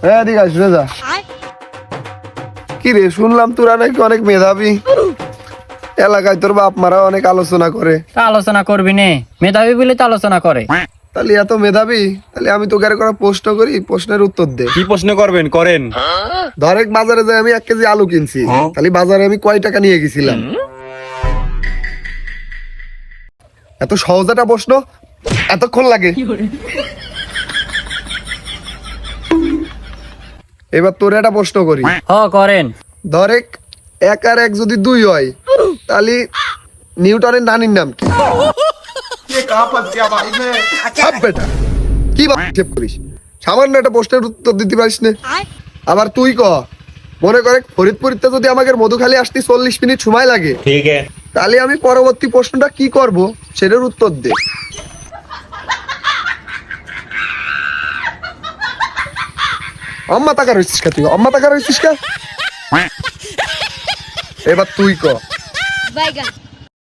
হ্যাঁ ঠিক আছে, শুনে যা। কি রে, শুনলাম তোরা নাকি অনেক মেধাবী, এলাকায় তোর বাপ মারা অনেক আলোচনা করে। তা আলোচনা করবি নে, মেধাবী বলে তো আলোচনা করে। তাহলে এত মেধাবী, তাহলে আমি তোকে আর করা প্রশ্ন করি, প্রশ্নের উত্তর দে। কি প্রশ্ন করবেন করেন। ধরেক বাজারে যাই আমি 1 কেজি আলু কিনছি, তাহলে বাজারে আমি কয় টাকা নিয়ে গেছিলাম? এত সহজ একটা প্রশ্ন, এতক্ষণ লাগে? এবার তোর একটা প্রশ্ন করি। করেন। ধরেক 1 আর 1 যদি 2 হয়, তাহলে নিউটনের নানির নাম কি? আব বেটা, কি হিসেব করিস? সামান্য একটা প্রশ্নের উত্তর দিতে পারিস না। আবার তুই ক, মনে করে ফরিদপুরিতে যদি আমাকে মধুখালী আসতে 40 মিনিট সময় লাগে, ঠিক আছে। তাহলে আমি পরবর্তী প্রশ্নটা কি করব সেটার উত্তর দে। আম্মা টাকা রয়েছিস কা? তুই আম্মা টাকা রয়েছিস কা? এবার তুই ক।